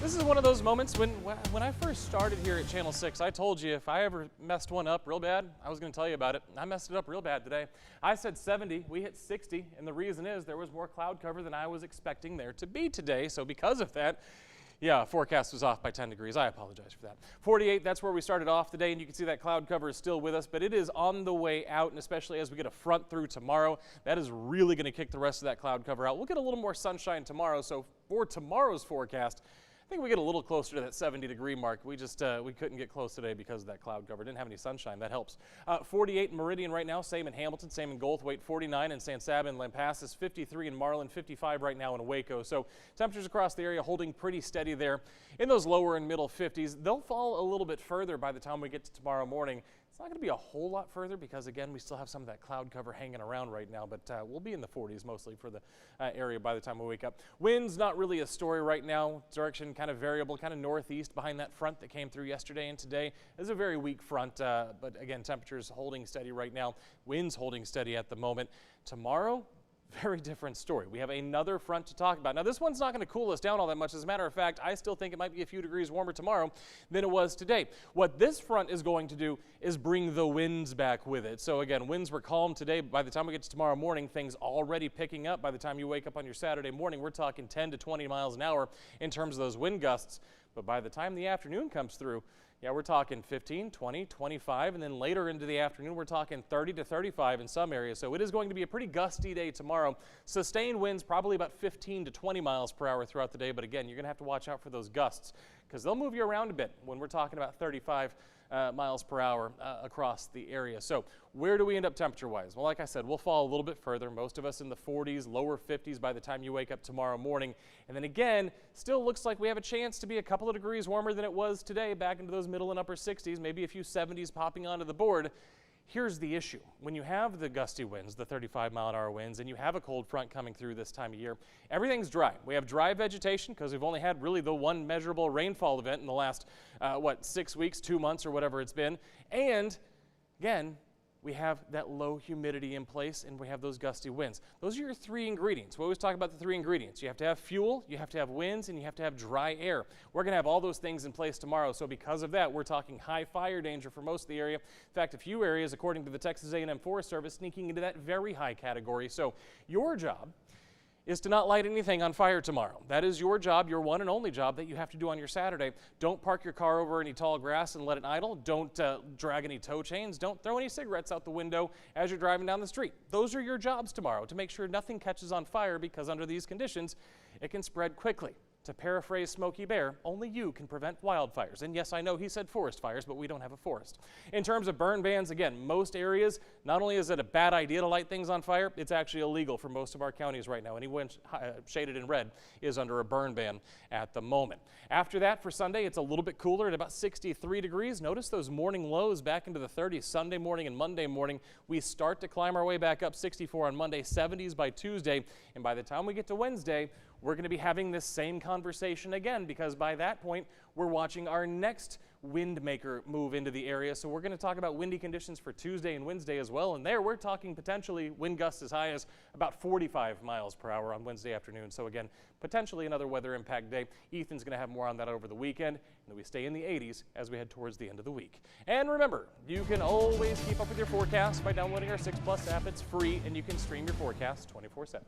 This is one of those moments when I first started here at Channel 6, I told you if I ever messed one up real bad, I was going to tell you about it. I messed it up real bad today. I said 70, we hit 60, and the reason is there was more cloud cover than I was expecting there to be today. So because of that, yeah, forecast was off by 10 degrees. I apologize for that. 48, that's where we started off today, and you can see that cloud cover is still with us, but it is on the way out, and especially as we get a front through tomorrow, that is really going to kick the rest of that cloud cover out. We'll get a little more sunshine tomorrow, so for tomorrow's forecast, I think we get a little closer to that 70-degree mark. We just we couldn't get close today because of that cloud cover. Didn't have any sunshine. That helps. 48 in Meridian right now. Same in Hamilton. Same in Goldthwaite. 49 in San Saba and Lampasas. 53 in Marlin. 55 right now in Waco. So temperatures across the area holding pretty steady there. In those lower and middle 50s, they'll fall a little bit further by the time we get to tomorrow morning. It's not going to be a whole lot further because, again, we still have some of that cloud cover hanging around right now, but we'll be in the 40s mostly for the area by the time we wake up. Winds, not really a story right now. Direction kind of variable, kind of northeast behind that front that came through yesterday and today. It's a very weak front, but again, temperatures holding steady right now. Winds holding steady at the moment. Tomorrow, very different story. We have another front to talk about. Now, this one's not going to cool us down all that much. As a matter of fact, I still think it might be a few degrees warmer tomorrow than it was today. What this front is going to do is bring the winds back with it. So again, winds were calm today. By the time we get to tomorrow morning, things already picking up. By the time you wake up on your Saturday morning, we're talking 10 to 20 miles an hour in terms of those wind gusts. But by the time the afternoon comes through, yeah, we're talking 15, 20, 25, and then later into the afternoon, we're talking 30 to 35 in some areas. So it is going to be a pretty gusty day tomorrow. Sustained winds probably about 15 to 20 miles per hour throughout the day. But again, you're going to have to watch out for those gusts because they'll move you around a bit when we're talking about 35 miles per hour across the area. So where do we end up temperature-wise? Well, like I said, we'll fall a little bit further. Most of us in the 40s, lower 50s by the time you wake up tomorrow morning. And then again, still looks like we have a chance to be a couple of degrees warmer than it was today, back into those middle and upper 60s, maybe a few 70s popping onto the board. Here's the issue. When you have the gusty winds, the 35-mile-an-hour winds, and you have a cold front coming through this time of year, everything's dry. We have dry vegetation because we've only had really the one measurable rainfall event in the last, 6 weeks, 2 months, or whatever it's been. And, again, we have that low humidity in place, and we have those gusty winds. Those are your three ingredients. We always talk about the three ingredients. You have to have fuel, you have to have winds, and you have to have dry air. We're going to have all those things in place tomorrow, so because of that, we're talking high fire danger for most of the area. In fact, a few areas, according to the Texas A&M Forest Service, sneaking into that very high category. So your job is to not light anything on fire tomorrow. That is your job, your one and only job that you have to do on your Saturday. Don't park your car over any tall grass and let it idle. Don't drag any tow chains. Don't throw any cigarettes out the window as you're driving down the street. Those are your jobs tomorrow, to make sure nothing catches on fire, because under these conditions, it can spread quickly. To paraphrase Smokey Bear, only you can prevent wildfires. And yes, I know he said forest fires, but we don't have a forest. In terms of burn bans, again, most areas, not only is it a bad idea to light things on fire, it's actually illegal for most of our counties right now. Anyone shaded in red is under a burn ban at the moment. After that, for Sunday, it's a little bit cooler at about 63 degrees. Notice those morning lows back into the 30s Sunday morning and Monday morning. We start to climb our way back up. 64 on Monday, 70s by Tuesday. And by the time we get to Wednesday, we're going to be having this same conversation again, because by that point, we're watching our next wind maker move into the area. So we're going to talk about windy conditions for Tuesday and Wednesday as well. And there we're talking potentially wind gusts as high as about 45 miles per hour on Wednesday afternoon. So again, potentially another weather impact day. Ethan's going to have more on that over the weekend. And then we stay in the 80s as we head towards the end of the week. And remember, you can always keep up with your forecast by downloading our 6 Plus app. It's free, and you can stream your forecast 24/7.